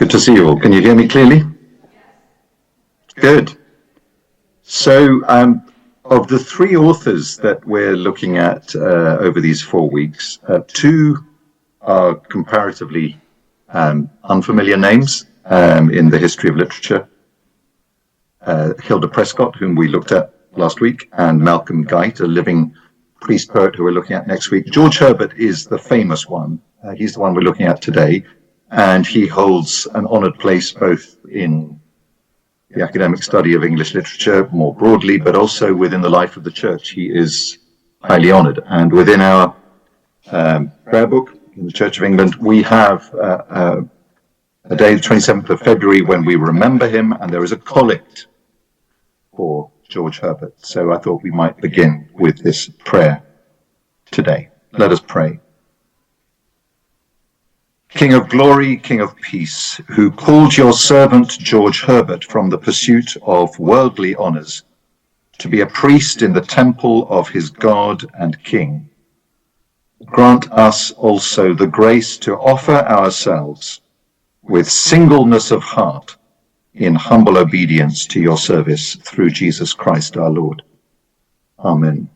Good to see you all. Can you hear me clearly? Good. So, of the three authors that we're looking at over these 4 weeks, two are comparatively unfamiliar names in the history of literature. Hilda Prescott, whom we looked at last week, and Malcolm Guite, a living priest poet who we're looking at next week. George Herbert is the famous one. He's the one we're looking at today, and he holds an honoured place both in the academic study of English literature more broadly, but also within the life of the church. He is highly honoured. And within our prayer book in the Church of England, we have a day, the 27th of February, when we remember him, and there is a collect for George Herbert. So I thought we might begin with this prayer today. Let us pray. King of glory, King of peace, who called your servant George Herbert from the pursuit of worldly honours to be a priest in the temple of his God and King, grant us also the grace to offer ourselves with singleness of heart in humble obedience to your service through Jesus Christ our Lord. Amen.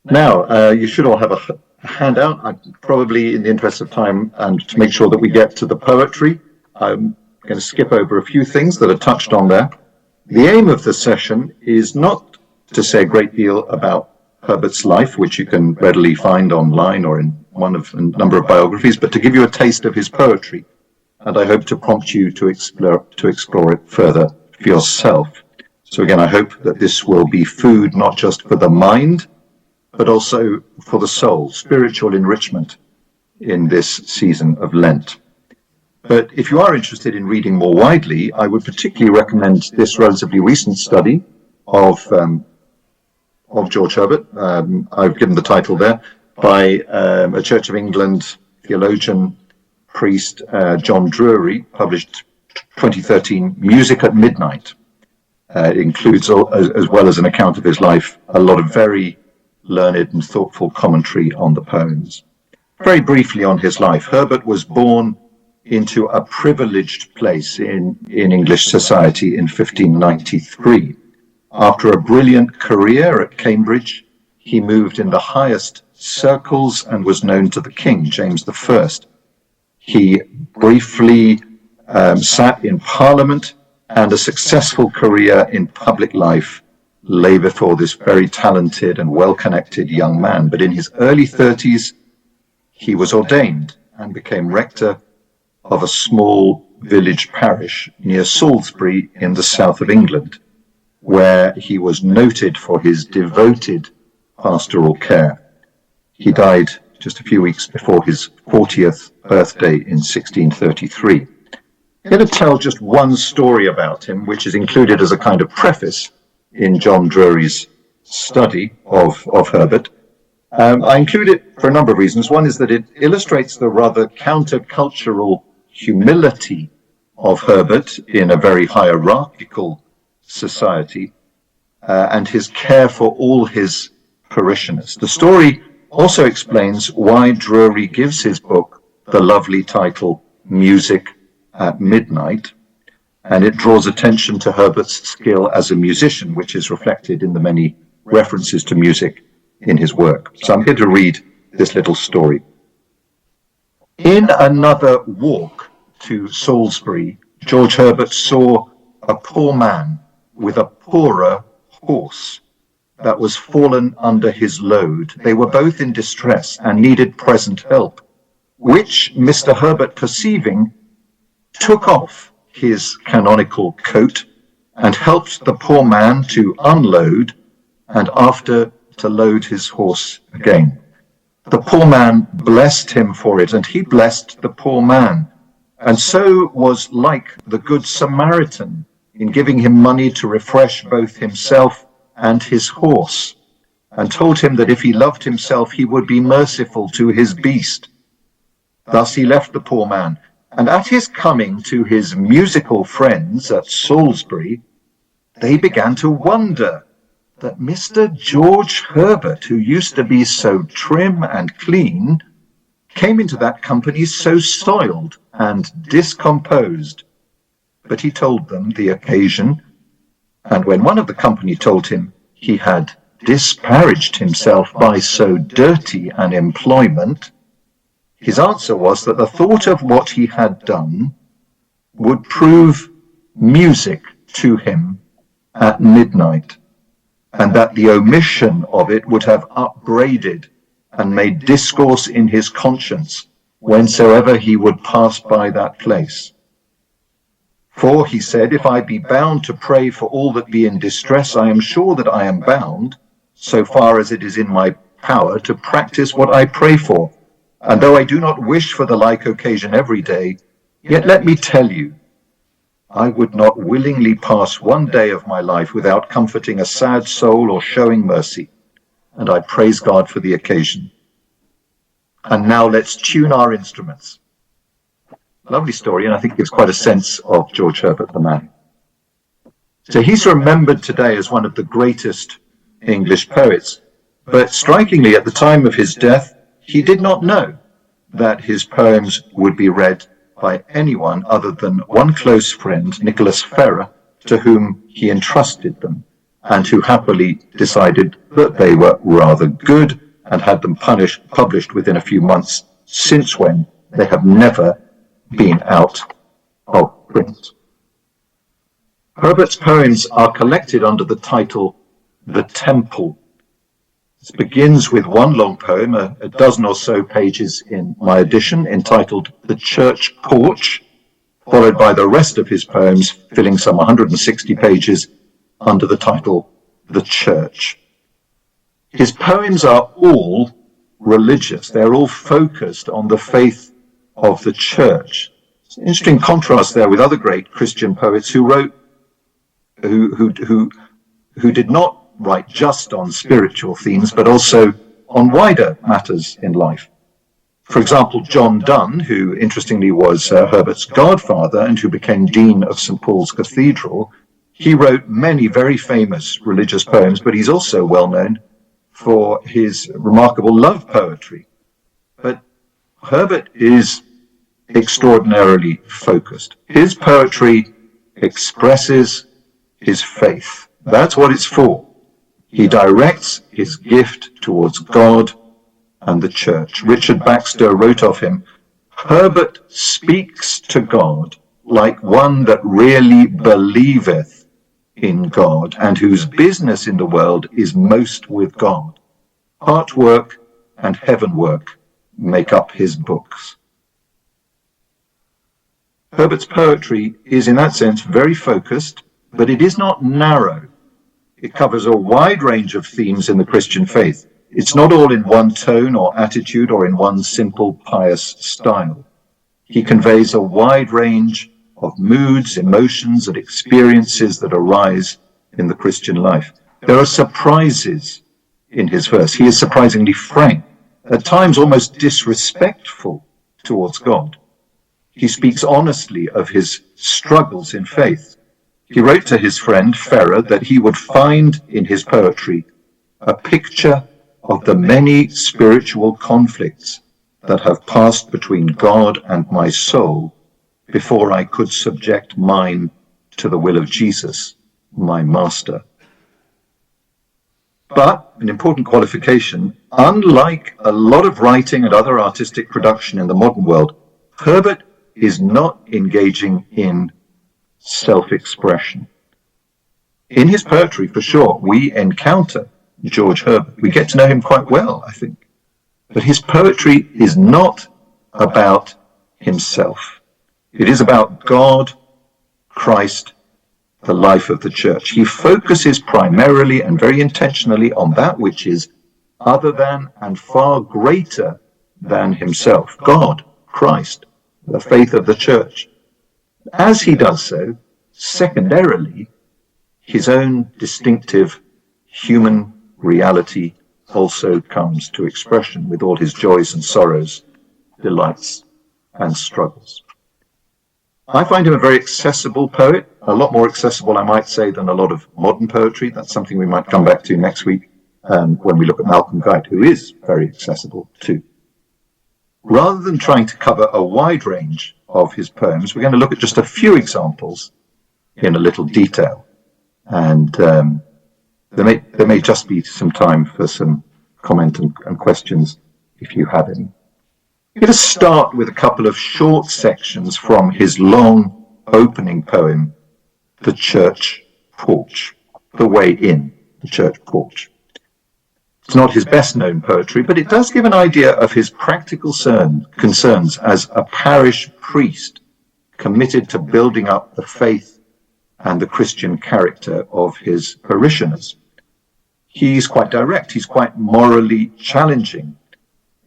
Now, you should all have a handout. Probably in the interest of time and to make sure that we get to the poetry, I'm going to skip over a few things that are touched on there. The aim of the session is not to say a great deal about Herbert's life, which you can readily find online or in one of a number of biographies, but to give you a taste of his poetry. And I hope to prompt you to explore it further for yourself. So again, I hope that this will be food not just for the mind, but also for the soul, spiritual enrichment in this season of Lent. But if you are interested in reading more widely, I would particularly recommend this relatively recent study of George Herbert. I've given the title there, by a Church of England theologian, priest, John Drury, published 2013, Music at Midnight. It includes, as well as an account of his life, a lot of very learned and thoughtful commentary on the poems. Very briefly on his life, Herbert was born into a privileged place in English society in 1593. After a brilliant career at Cambridge, he moved in the highest circles and was known to the King, James I. He briefly sat in Parliament, and a successful career in public life lay before this very talented and well-connected young man. But in his early 30s, he was ordained and became rector of a small village parish near Salisbury in the south of England, where he was noted for his devoted pastoral care. He died just a few weeks before his 40th birthday in 1633. I'm going to tell just one story about him, which is included as a kind of preface in John Drury's study of Herbert. I include it for a number of reasons. One is that it illustrates the rather countercultural humility of Herbert in a very hierarchical society, and his care for all his parishioners. The story also explains why Drury gives his book the lovely title Music at Midnight, and it draws attention to Herbert's skill as a musician, which is reflected in the many references to music in his work. So I'm going to read this little story. In another walk to Salisbury, George Herbert saw a poor man with a poorer horse that was fallen under his load. They were both in distress and needed present help, which Mr. Herbert, perceiving, took off his canonical coat and helped the poor man to unload and after to load his horse again. The poor man blessed him for it, and he blessed the poor man, and so was like the Good Samaritan in giving him money to refresh both himself and his horse, and told him that if he loved himself, he would be merciful to his beast. Thus he left the poor man, and at his coming to his musical friends at Salisbury, they began to wonder that Mr. George Herbert, who used to be so trim and clean, came into that company so soiled and discomposed. But he told them the occasion, and when one of the company told him he had disparaged himself by so dirty an employment, his answer was that the thought of what he had done would prove music to him at midnight, and that the omission of it would have upbraided and made discourse in his conscience whensoever he would pass by that place. For, he said, if I be bound to pray for all that be in distress, I am sure that I am bound, so far as it is in my power, to practice what I pray for. And though I do not wish for the like occasion every day, yet let me tell you, I would not willingly pass one day of my life without comforting a sad soul or showing mercy. And I praise God for the occasion. And now let's tune our instruments. Lovely story, and I think gives quite a sense of George Herbert the man. So he's remembered today as one of the greatest English poets, but strikingly at the time of his death, he did not know that his poems would be read by anyone other than one close friend, Nicholas Ferrer, to whom he entrusted them, and who happily decided that they were rather good and had them published within a few months, since when they have never been out of print. Herbert's poems are collected under the title The Temple. This begins with one long poem, a dozen or so pages in my edition, entitled The Church Porch, followed by the rest of his poems, filling some 160 pages, under the title The Church. His poems are all religious. They're all focused on the faith of the church. It's an interesting contrast there with other great Christian poets who did not write just on spiritual themes, but also on wider matters in life. For example, John Donne, who interestingly was Herbert's godfather and who became Dean of St. Paul's Cathedral, he wrote many very famous religious poems, but he's also well known for his remarkable love poetry. But Herbert is extraordinarily focused. His poetry expresses his faith. That's what it's for. He directs his gift towards God and the church. Richard Baxter wrote of him, Herbert speaks to God like one that really believeth in God and whose business in the world is most with God. Heart work and heaven work make up his books. Herbert's poetry is in that sense very focused, but it is not narrow. It covers a wide range of themes in the Christian faith. It's not all in one tone or attitude or in one simple pious style. He conveys a wide range of moods, emotions, and experiences that arise in the Christian life. There are surprises in his verse. He is surprisingly frank, at times almost disrespectful towards God. He speaks honestly of his struggles in faith. He wrote to his friend Ferrer that he would find in his poetry a picture of the many spiritual conflicts that have passed between God and my soul before I could subject mine to the will of Jesus, my master. But an important qualification, unlike a lot of writing and other artistic production in the modern world, Herbert is not engaging in self-expression. In his poetry, for sure, we encounter George Herbert. We get to know him quite well, I think. But his poetry is not about himself. It is about God, Christ, the life of the church. He focuses primarily and very intentionally on that which is other than and far greater than himself. God, Christ, the faith of the church. As he does so, secondarily, his own distinctive human reality also comes to expression with all his joys and sorrows, delights and struggles. I find him a very accessible poet, a lot more accessible, I might say, than a lot of modern poetry. That's something we might come back to next week when we look at Malcolm Guite, who is very accessible too. Rather than trying to cover a wide range of his poems, we're going to look at just a few examples in a little detail. And there may just be some time for some comment and questions if you have any. I'm going to start with a couple of short sections from his long opening poem, The Church Porch, The Way In, the Church Porch. It's not his best-known poetry, but it does give an idea of his practical concerns as a parish priest committed to building up the faith and the Christian character of his parishioners. He's quite direct, he's quite morally challenging.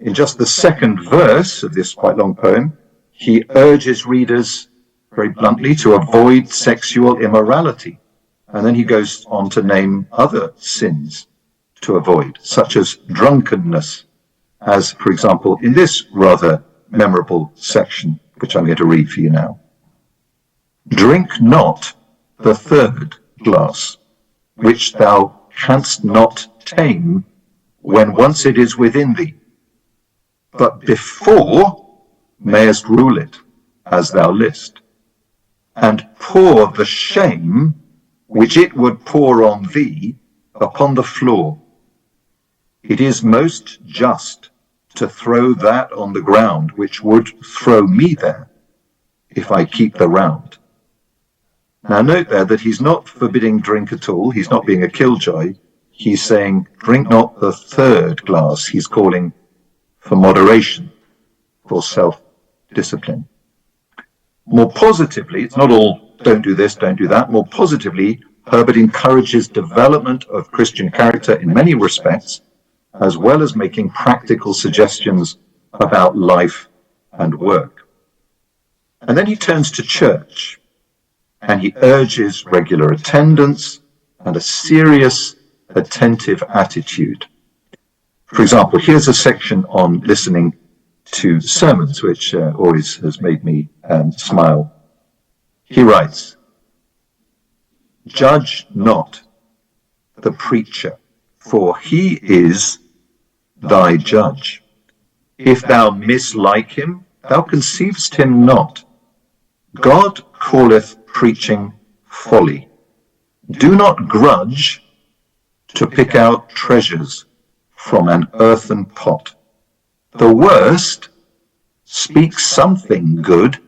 In just the second verse of this quite long poem, he urges readers very bluntly to avoid sexual immorality. And then he goes on to name other sins to avoid, such as drunkenness, as, for example, in this rather memorable section, which I'm going to read for you now. Drink not the third glass, which thou canst not tame when once it is within thee, but before mayest rule it as thou list, and pour the shame which it would pour on thee upon the floor. It is most just to throw that on the ground which would throw me there, if I keep the round. Now note there that he's not forbidding drink at all, he's not being a killjoy, he's saying drink not the third glass, he's calling for moderation, for self-discipline. More positively, it's not all don't do this, don't do that. More positively, Herbert encourages development of Christian character in many respects, as well as making practical suggestions about life and work. And then he turns to church, and he urges regular attendance and a serious, attentive attitude. For example, here's a section on listening to sermons, which always has made me smile. He writes, "Judge not the preacher, for he is thy judge. If thou mislike him, thou conceivest him not. God calleth preaching folly. Do not grudge to pick out treasures from an earthen pot. The worst speaks something good.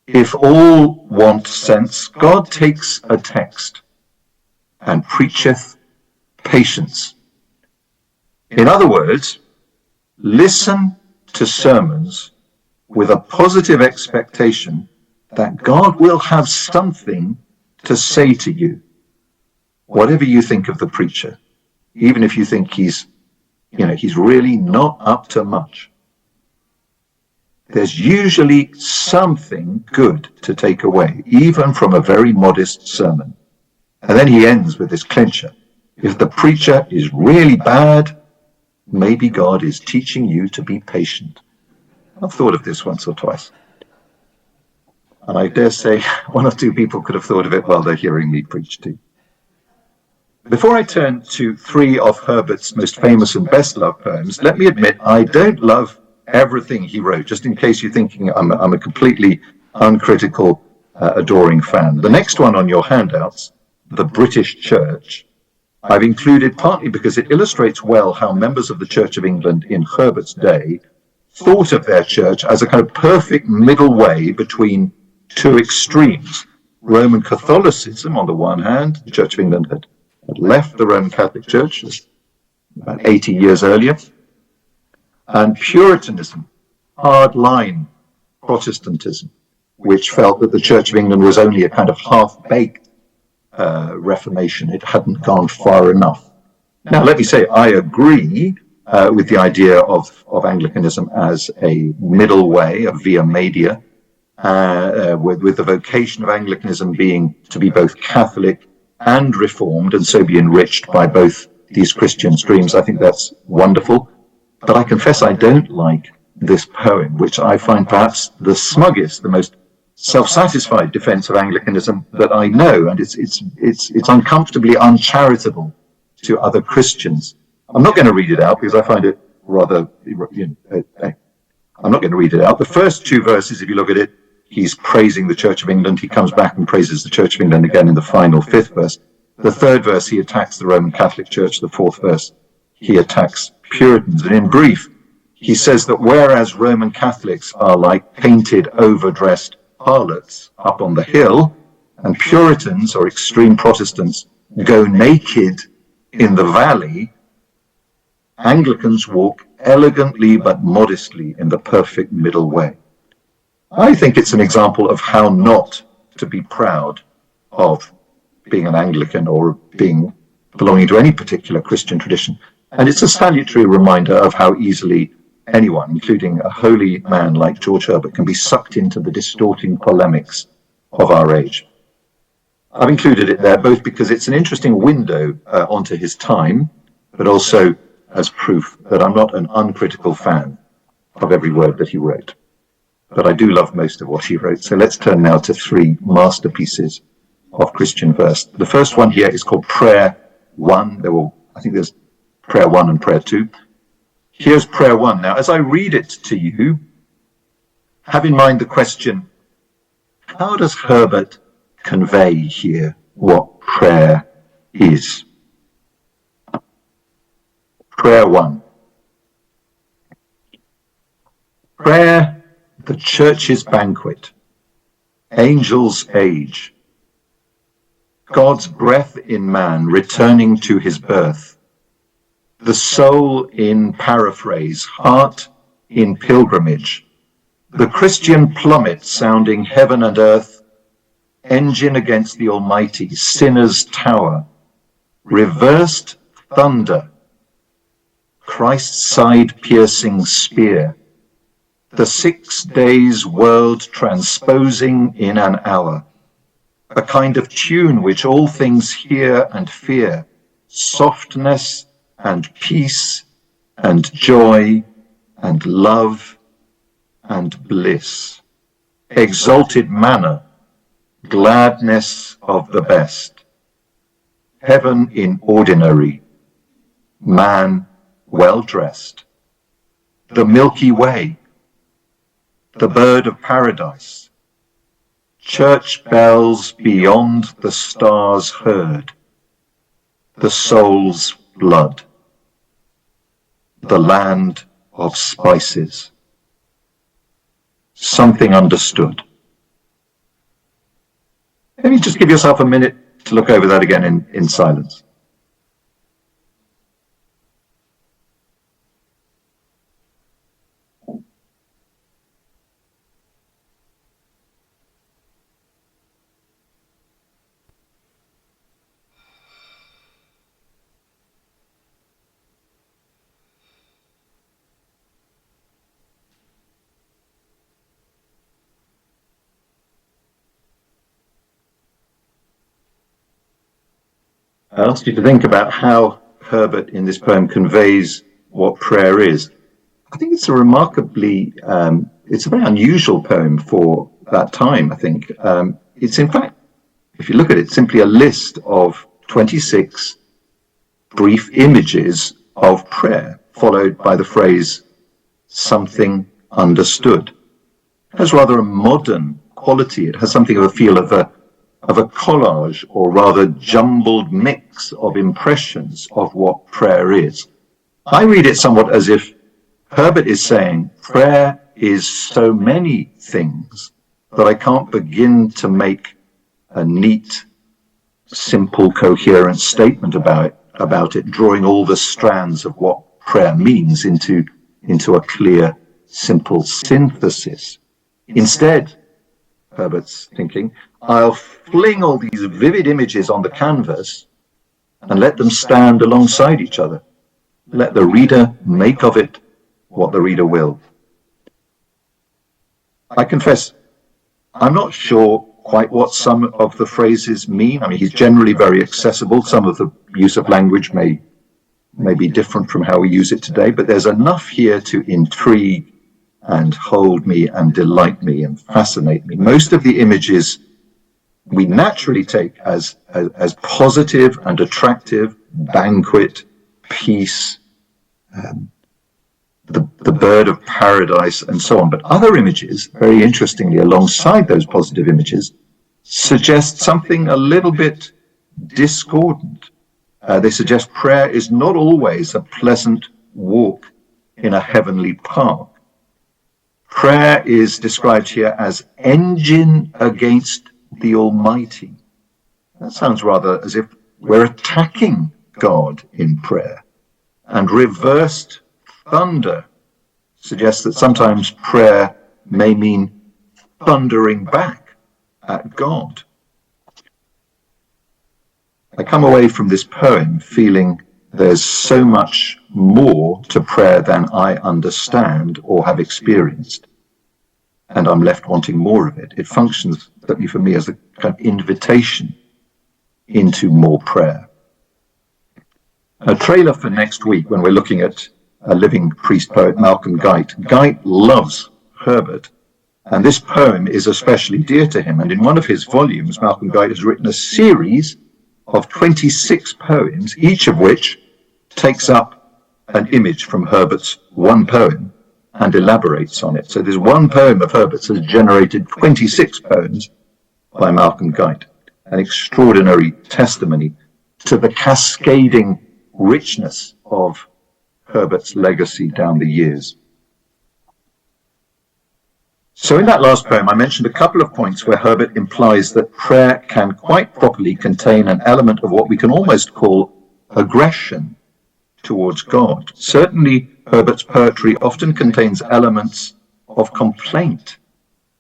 If all want sense, God takes a text and preacheth patience." In other words, listen to sermons with a positive expectation that God will have something to say to you, whatever you think of the preacher, even if you think he's really not up to much. There's usually something good to take away, even from a very modest sermon. And then he ends with this clincher. If the preacher is really bad, maybe God is teaching you to be patient. I've thought of this once or twice. And I dare say one or two people could have thought of it while they're hearing me preach too. Before I turn to three of Herbert's most famous and best-loved poems, let me admit I don't love everything he wrote, just in case you're thinking I'm a completely uncritical, adoring fan. The next one on your handouts, The British Church, I've included partly because it illustrates well how members of the Church of England in Herbert's day thought of their church as a kind of perfect middle way between two extremes. Roman Catholicism on the one hand, the Church of England had left the Roman Catholic Church about 80 years earlier, and Puritanism, hard-line Protestantism, which felt that the Church of England was only a kind of half-baked Reformation. It hadn't gone far enough. Now, let me say, I agree with the idea of Anglicanism as a middle way, a via media, with the vocation of Anglicanism being to be both Catholic and Reformed, and so be enriched by both these Christian streams. I think that's wonderful. But I confess I don't like this poem, which I find perhaps the smuggest, the most self-satisfied defense of Anglicanism that I know, and it's uncomfortably uncharitable to other Christians. I'm not going to read it out because I find it rather I'm not going to read it out. The first two verses, if you look at it, he's praising the Church of England. He comes back and praises the Church of England again in the final fifth verse. The third verse, he attacks the Roman Catholic Church. The fourth verse, he attacks Puritans. And in brief, he says that whereas Roman Catholics are like painted, overdressed harlots up on the hill, and Puritans or extreme Protestants go naked in the valley, Anglicans walk elegantly but modestly in the perfect middle way. I think it's an example of how not to be proud of being an Anglican or belonging to any particular Christian tradition. And it's a salutary reminder of how easily anyone, including a holy man like George Herbert, can be sucked into the distorting polemics of our age. I've included it there both because it's an interesting window onto his time, but also as proof that I'm not an uncritical fan of every word that he wrote. But I do love most of what he wrote. So let's turn now to three masterpieces of Christian verse. The first one here is called Prayer 1. I think there's Prayer 1 and Prayer 2. Here's Prayer 1. Now, as I read it to you, have in mind the question, how does Herbert convey here what prayer is? Prayer 1. Prayer, the church's banquet, angels' age, God's breath in man returning to his birth, the soul in paraphrase, heart in pilgrimage, the Christian plummet sounding heaven and earth, engine against the Almighty, sinner's tower, reversed thunder, Christ's side-piercing spear, the 6 days world transposing in an hour, a kind of tune which all things hear and fear, softness and peace and joy and love and bliss, exalted manna, gladness of the best, heaven in ordinary, man well dressed, the Milky Way, the bird of paradise, church bells beyond the stars heard, the soul's blood, the land of spices, something understood. Maybe just give yourself a minute to look over that again in silence. I asked you to think about how Herbert in this poem conveys what prayer is. I think it's a remarkably, it's a very unusual poem for that time, I think. It's in fact, if you look at it, simply a list of 26 brief images of prayer, followed by the phrase, something understood. It has rather a modern quality. It has something of a feel of a collage, or rather jumbled mix of impressions of what prayer is. I read it somewhat as if Herbert is saying prayer is so many things that I can't begin to make a neat, simple, coherent statement about it, drawing all the strands of what prayer means into a clear, simple synthesis. Instead, Herbert's thinking, I'll fling all these vivid images on the canvas and let them stand alongside each other. Let the reader make of it what the reader will. I confess, I'm not sure quite what some of the phrases mean. I mean, he's generally very accessible. Some of the use of language may be different from how we use it today, but there's enough here to intrigue and hold me and delight me and fascinate me. Most of the images we naturally take as positive and attractive: banquet, peace, the bird of paradise, and so on. But other images, very interestingly, alongside those positive images, suggest something a little bit discordant. They suggest prayer is not always a pleasant walk in a heavenly park. Prayer is described here as engine against the Almighty. That sounds rather as if we're attacking God in prayer. And reversed thunder suggests that sometimes prayer may mean thundering back at God. I come away from this poem feeling there's so much more to prayer than I understand or have experienced, and I'm left wanting more of it. It functions, certainly for me, as a kind of invitation into more prayer. A trailer for next week, when we're looking at a living priest poet, Malcolm Guite. Guite loves Herbert, and this poem is especially dear to him. And in one of his volumes, Malcolm Guite has written a series of 26 poems, each of which takes up an image from Herbert's one poem and elaborates on it. So there's one poem of Herbert's has generated 26 poems by Malcolm Guite, an extraordinary testimony to the cascading richness of Herbert's legacy down the years. So in that last poem, I mentioned a couple of points where Herbert implies that prayer can quite properly contain an element of what we can almost call aggression towards God. Certainly, Herbert's poetry often contains elements of complaint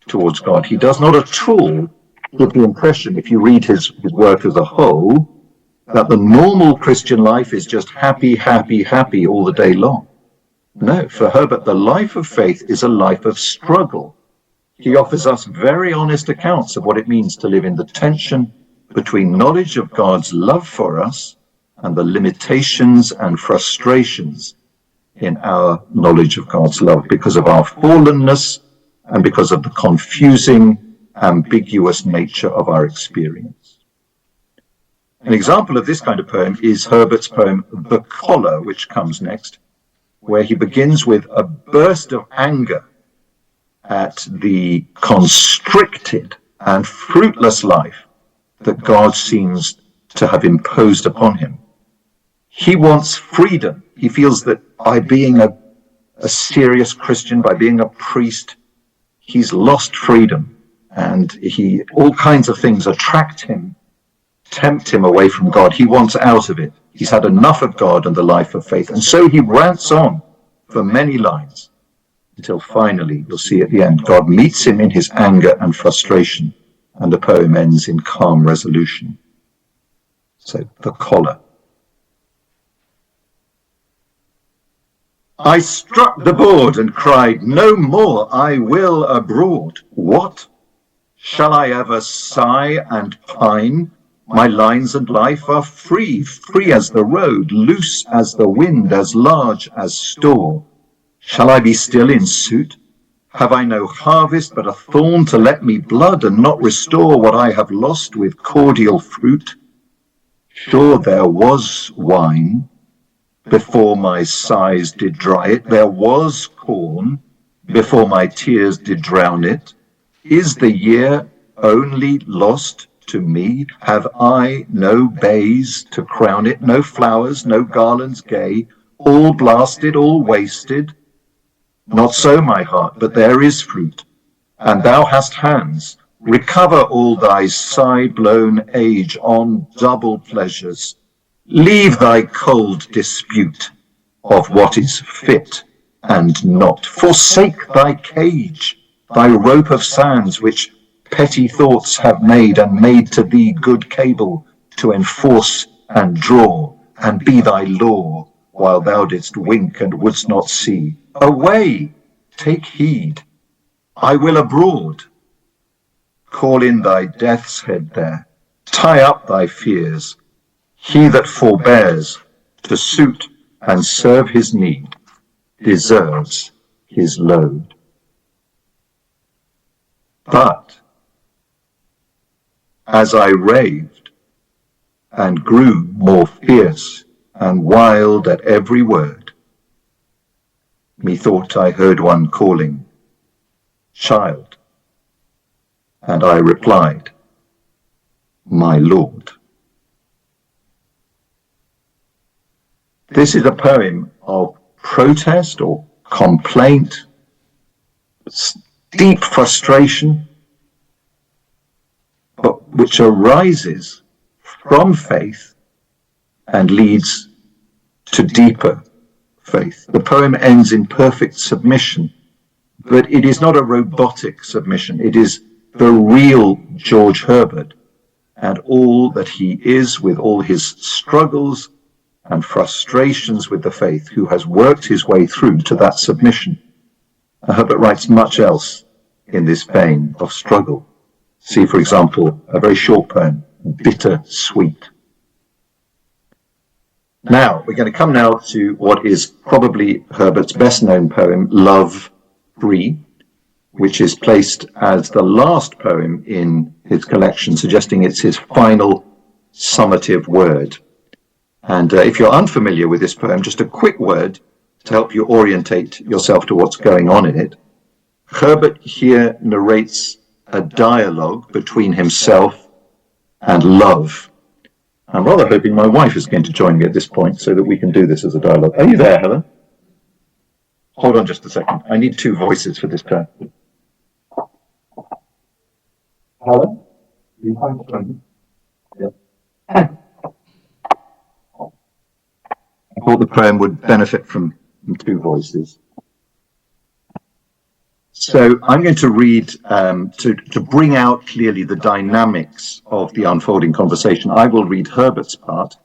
towards God. He does not at all give the impression, if you read his work as a whole, that the normal Christian life is just happy, happy, happy all the day long. No, for Herbert, the life of faith is a life of struggle. He offers us very honest accounts of what it means to live in the tension between knowledge of God's love for us and the limitations and frustrations in our knowledge of God's love because of our fallenness and because of the confusing, ambiguous nature of our experience. An example of this kind of poem is Herbert's poem, The Collar, which comes next, where he begins with a burst of anger at the constricted and fruitless life that God seems to have imposed upon him. He wants freedom. He feels that by being a serious Christian, by being a priest, he's lost freedom, and all kinds of things attract him, tempt him away from God. He wants out of it. He's had enough of God and the life of faith. And so he rants on for many lines until finally, you'll see at the end, God meets him in his anger and frustration, and the poem ends in calm resolution. So, The Collar. I struck the board and cried, no more, I will abroad. What? Shall I ever sigh and pine? My lines and life are free, free as the road, loose as the wind, as large as store. Shall I be still in suit? Have I no harvest but a thorn to let me blood and not restore what I have lost with cordial fruit? Sure there was wine before my sighs did dry it, there was corn before my tears did drown it. Is the year only lost to me? Have I no bays to crown it, no flowers, no garlands gay, all blasted, all wasted? Not so, my heart, but there is fruit, and thou hast hands. Recover all thy sigh-blown age on double pleasures. Leave thy cold dispute of what is fit and not. Forsake thy cage, thy rope of sands, which petty thoughts have made, and made to thee good cable to enforce and draw, and be thy law, while thou didst wink and wouldst not see. Away, take heed, I will abroad. Call in thy death's head there, tie up thy fears. He that forbears to suit and serve his need deserves his load. But as I raved and grew more fierce and wild at every word, Methought I heard one calling, "Child," and I replied, "My Lord." This is a poem of protest or complaint, deep frustration, but which arises from faith and leads to deeper faith. The poem ends in perfect submission, but it is not a robotic submission. It is the real George Herbert and all that he is, with all his struggles and frustrations with the faith, who has worked his way through to that submission. Herbert writes much else in this vein of struggle. See, for example, a very short poem, Bitter Sweet. Now, we're going to come now to what is probably Herbert's best known poem, Love Free, which is placed as the last poem in his collection, suggesting it's his final summative word. And if you're unfamiliar with this poem, just a quick word to help you orientate yourself to what's going on in it. Herbert here narrates a dialogue between himself and love. I'm rather hoping my wife is going to join me at this point so that we can do this as a dialogue. Are you there, Helen? Hold on just a second. I need two voices for this poem. Helen? Yeah. I thought the poem would benefit from two voices. So I'm going to read to bring out clearly the dynamics of the unfolding conversation. I will read Herbert's part,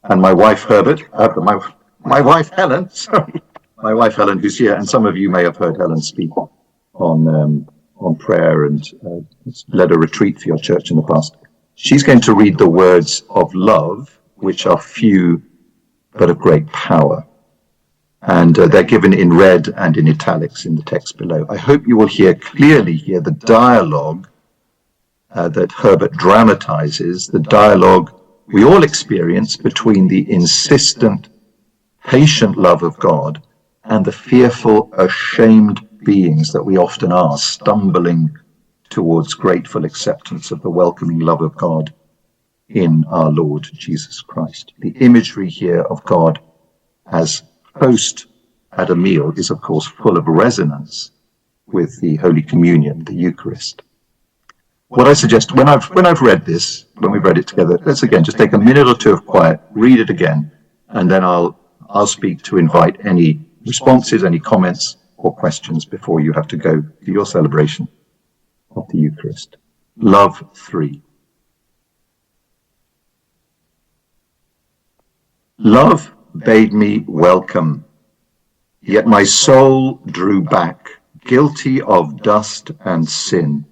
and my wife my wife Helen, sorry, my wife Helen, who's here, and some of you may have heard Helen speak on prayer and led a retreat for your church in the past. She's going to read the words of love, which are few but of great power. And they're given in red and in italics in the text below. I hope you will clearly hear the dialogue that Herbert dramatizes, the dialogue we all experience between the insistent, patient love of God and the fearful, ashamed beings that we often are, stumbling towards grateful acceptance of the welcoming love of God in our Lord Jesus Christ. The imagery here of God as host at a meal is, of course, full of resonance with the Holy Communion, the Eucharist. What I suggest, when I've read this, when we've read it together, let's again just take a minute or two of quiet, read it again, and then I'll speak to invite any responses, any comments or questions before you have to go to your celebration of the Eucharist. Love 3. Love bade me welcome, yet my soul drew back, guilty of dust and sin.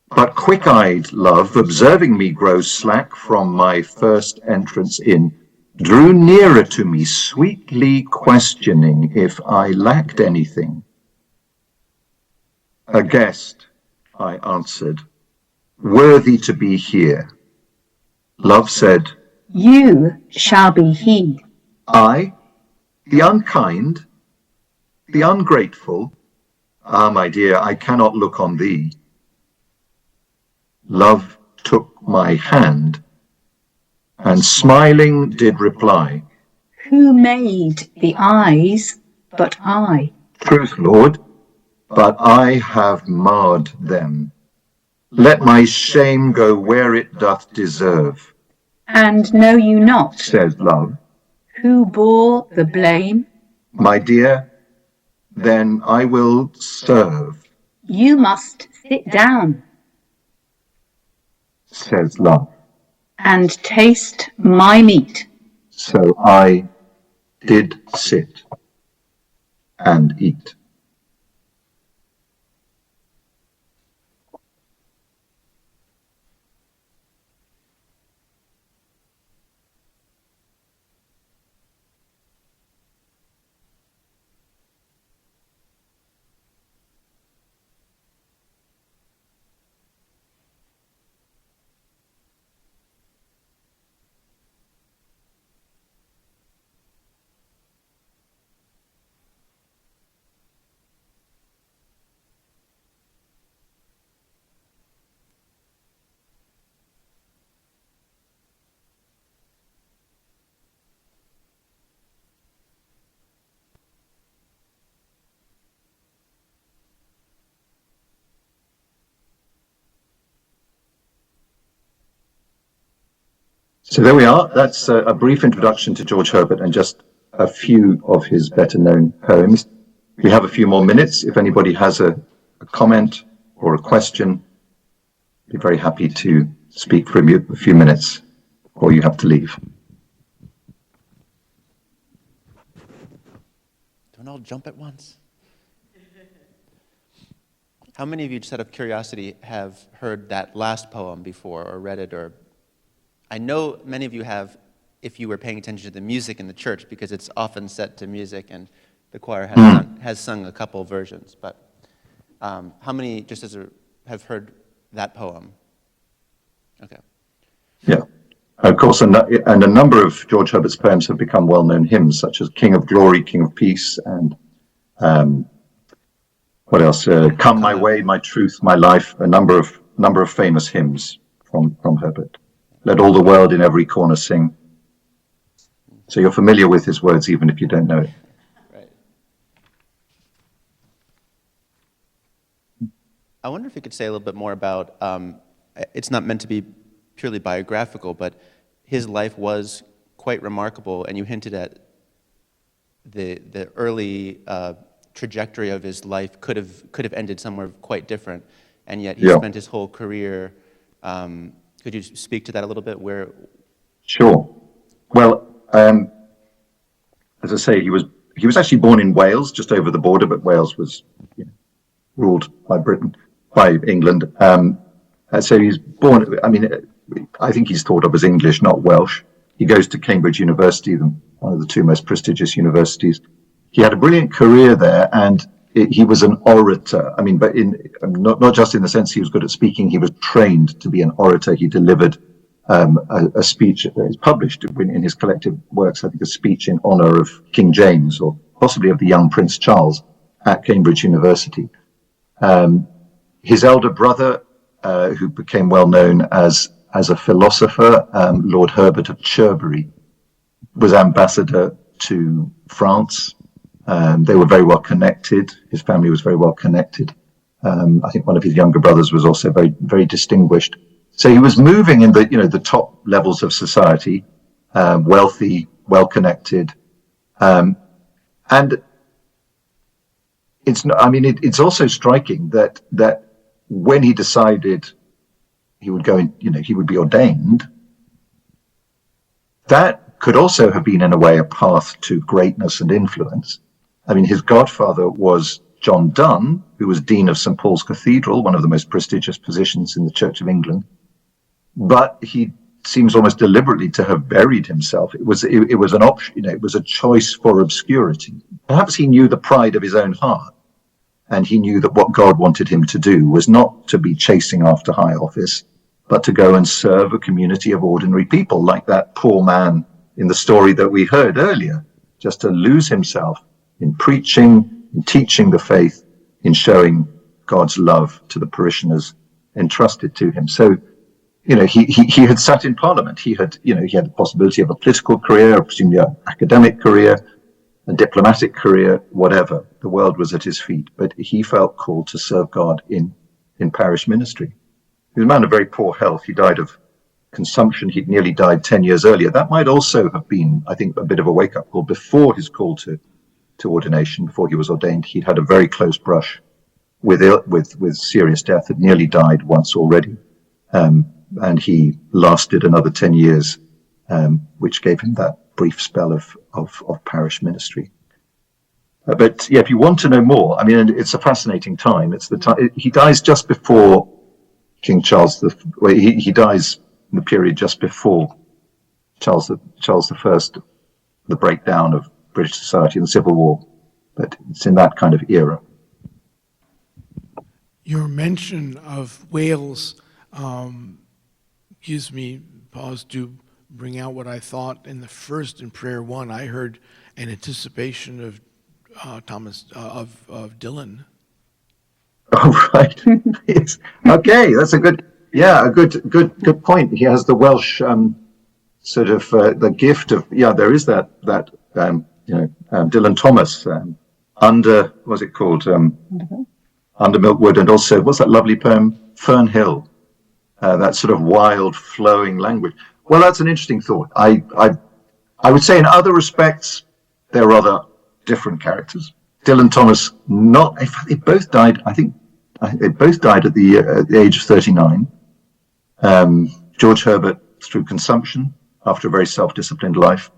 But quick-eyed love, observing me grow slack from my first entrance in, drew nearer to me, sweetly questioning if I lacked anything. A guest, I answered, worthy to be here. Love said, you shall be he. I, the unkind, the ungrateful? Ah, my dear, I cannot look on thee. Love took my hand, and smiling did reply, who made the eyes but I? Truth, Lord, but I have marred them. Let my shame go where it doth deserve. And know you not, says love, who bore the blame? My dear, then I will serve. You must sit down, says love, and taste my meat. So I did sit and eat. So there we are. That's a brief introduction to George Herbert and just a few of his better known poems. We have a few more minutes. If anybody has a comment or a question, I'd be very happy to speak for a few minutes, or you have to leave. Don't all jump at once. How many of you, just out of curiosity, have heard that last poem before or read it? Or I know many of you have, if you were paying attention to the music in the church, because it's often set to music, and the choir has sung a couple versions. But how many, just have heard that poem? Okay. Yeah. Of course, and a number of George Herbert's poems have become well-known hymns, such as King of Glory, King of Peace, and what else? Come My Way, My Truth, My Life. A number of famous hymns from Herbert. Let all the world in every corner sing. So you're familiar with his words, even if you don't know it. Right. I wonder if you could say a little bit more about. It's not meant to be purely biographical, but his life was quite remarkable, and you hinted at the early trajectory of his life could have ended somewhere quite different, and yet he spent his whole career. Could you speak to that a little bit? Sure. Well, as I say, he was actually born in Wales, just over the border, but Wales was ruled by England. So he's born. I mean, I think he's thought of as English, not Welsh. He goes to Cambridge University, one of the two most prestigious universities. He had a brilliant career there, and he was an orator. I mean, but not just in the sense he was good at speaking. He was trained to be an orator. He delivered a speech that is published in his collected works. I think a speech in honor of King James, or possibly of the young Prince Charles, at Cambridge University. His elder brother, who became well known as a philosopher, Lord Herbert of Cherbury, was ambassador to France. They were very well connected. His family was very well connected. I think one of his younger brothers was also very, very distinguished. So he was moving in the top levels of society, wealthy, well connected, and it's also striking that when he decided he would go in, he would be ordained, that could also have been in a way a path to greatness and influence. I mean, his godfather was John Donne, who was Dean of St. Paul's Cathedral, one of the most prestigious positions in the Church of England. But he seems almost deliberately to have buried himself. It was an option, it was a choice for obscurity. Perhaps he knew the pride of his own heart, and he knew that what God wanted him to do was not to be chasing after high office, but to go and serve a community of ordinary people, like that poor man in the story that we heard earlier, just to lose himself in preaching, in teaching the faith, in showing God's love to the parishioners entrusted to him. So, he had sat in Parliament. He had the possibility of a political career, presumably an academic career, a diplomatic career, whatever. The world was at his feet, but he felt called to serve God in parish ministry. He was a man of very poor health. He died of consumption. He'd nearly died 10 years earlier. That might also have been, I think, a bit of a wake-up call. Before his call to ordination, before he was ordained, he'd had a very close brush with serious death, had nearly died once already. And he lasted another 10 years, which gave him that brief spell of parish ministry. But yeah, if you want to know more, I mean, it's a fascinating time. It's the time he dies just before King Charles he dies in the period just before Charles I, the breakdown of British society and the Civil War. But it's in that kind of era. Your mention of Wales gives me pause to bring out what I thought in prayer one. I heard an anticipation of Dylan. Oh, right. Yes. Okay, that's a good point. He has the Welsh sort of the gift of there is that Dylan Thomas under what's it called Under Milkwood, and also what's that lovely poem Fern Hill. That sort of wild, flowing language. Well, that's an interesting thought. I would say in other respects, they're rather different characters. Dylan Thomas, not, in fact, they both died, I think, they both died at the age of 39. George Herbert through consumption after a very self-disciplined life.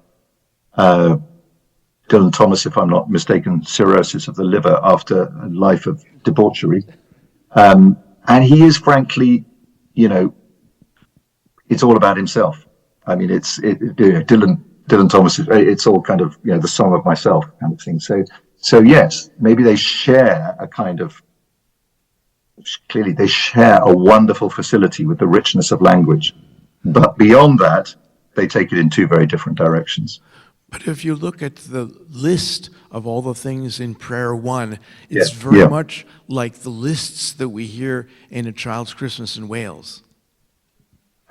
Dylan Thomas, if I'm not mistaken, cirrhosis of the liver after a life of debauchery. And he is frankly, you know, it's all about himself. I mean, Dylan Thomas, it's all kind of, you know, the song of myself kind of thing. So yes, maybe they share a kind of, clearly they share a wonderful facility with the richness of language. But beyond that, they take it in two very different directions. But if you look at the list of all the things in prayer 1, it's very much like the lists that we hear in A Child's Christmas in Wales.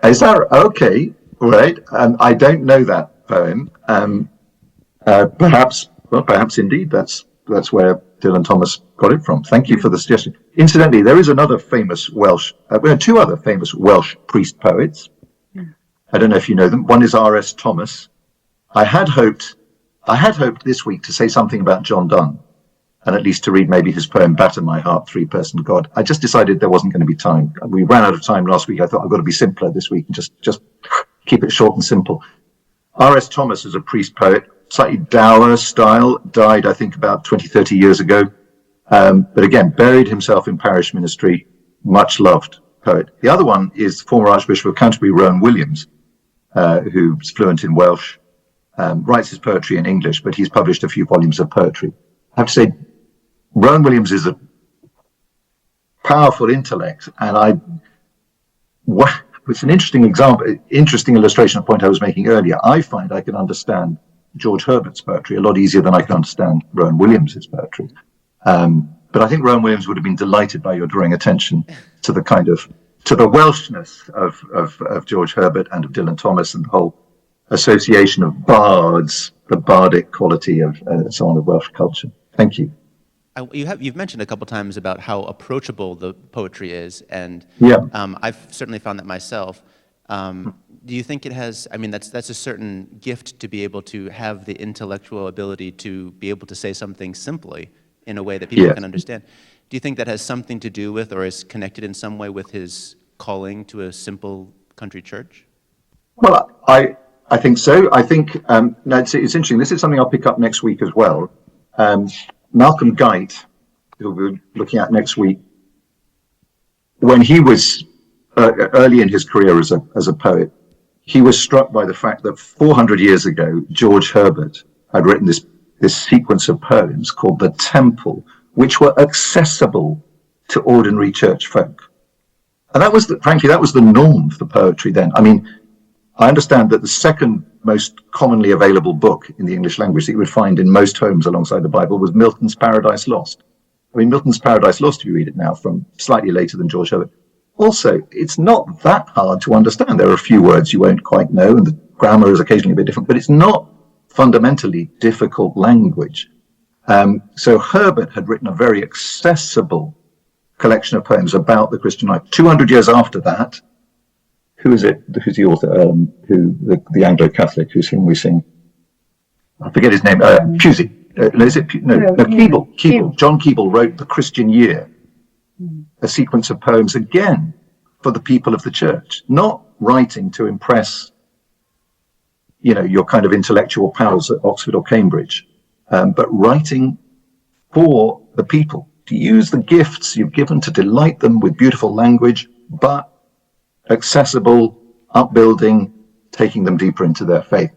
Is that okay? Right. I don't know that poem. Perhaps indeed that's where Dylan Thomas got it from. Thank you for the suggestion. Incidentally, there is another famous Welsh, two other famous Welsh priest poets. I don't know if you know them. One is R.S. Thomas. I had hoped this week to say something about John Donne, and at least to read maybe his poem "Batter My Heart, Three-Person God." I just decided there wasn't going to be time. We ran out of time last week. I thought I've got to be simpler this week and just keep it short and simple. R.S. Thomas is a priest poet, slightly dour style, died I think about 20, 30 years ago, but again buried himself in parish ministry, much loved poet. The other one is former Archbishop of Canterbury, Rowan Williams, who's fluent in Welsh, writes his poetry in English, but he's published a few volumes of poetry. I have to say, Rowan Williams is a powerful intellect, and it's an interesting example, interesting illustration of the point I was making earlier. I find I can understand George Herbert's poetry a lot easier than I can understand Rowan Williams's poetry. But I think Rowan Williams would have been delighted by your drawing attention to the Welshness of George Herbert and of Dylan Thomas and the whole association of bards, the bardic quality of so on of Welsh culture. Thank you. You've mentioned a couple times about how approachable the poetry is, and I've certainly found that myself. Do you think it has? I mean, that's a certain gift to be able to have the intellectual ability to be able to say something simply in a way that people can understand. Do you think that has something to do with, or is connected in some way with his calling to a simple country church? Well, I think so. I think no, it's interesting. This is something I'll pick up next week as well. Malcolm Guite, who we're looking at next week, when he was early in his career as a poet, he was struck by the fact that 400 years ago, George Herbert had written this sequence of poems called The Temple, which were accessible to ordinary church folk. And frankly, that was the norm for poetry then. I mean, I understand that the second most commonly available book in the English language that you would find in most homes alongside the Bible was Milton's Paradise Lost. I mean, Milton's Paradise Lost, if you read it now, from slightly later than George Herbert. Also, it's not that hard to understand. There are a few words you won't quite know, and the grammar is occasionally a bit different, but it's not fundamentally difficult language. So Herbert had written a very accessible collection of poems about the Christian life. 200 years after that, who's the author? The Anglo-Catholic, whose hymn we sing? I forget his name. Pusey. Keble. John Keble wrote The Christian Year, a sequence of poems again for the people of the church, not writing to impress, your kind of intellectual pals at Oxford or Cambridge, but writing for the people, to use the gifts you've given to delight them with beautiful language, but accessible, upbuilding, taking them deeper into their faith.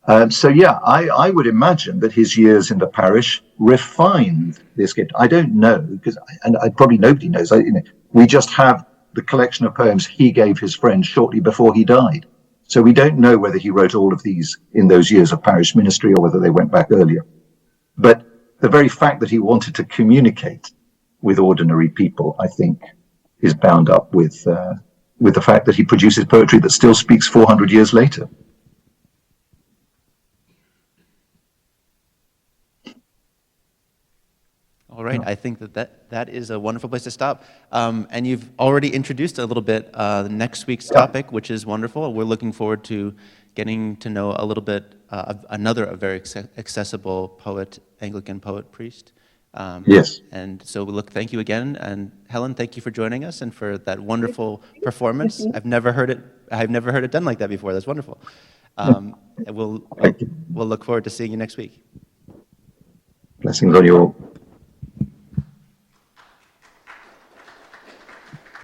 I would imagine that his years in the parish refined this gift. I don't know, because probably nobody knows. We just have the collection of poems he gave his friend shortly before he died. So we don't know whether he wrote all of these in those years of parish ministry or whether they went back earlier. But the very fact that he wanted to communicate with ordinary people, I think, is bound up with the fact that he produces poetry that still speaks 400 years later. All right, I think that is a wonderful place to stop. And you've already introduced a little bit next week's topic, which is wonderful. We're looking forward to getting to know a little bit of another very accessible poet, Anglican poet priest. Yes. And so thank you again. And Helen, thank you for joining us and for that wonderful performance. I've never heard it done like that before. That's wonderful. And we'll Thank you. look forward to seeing you next week. Blessings on you all.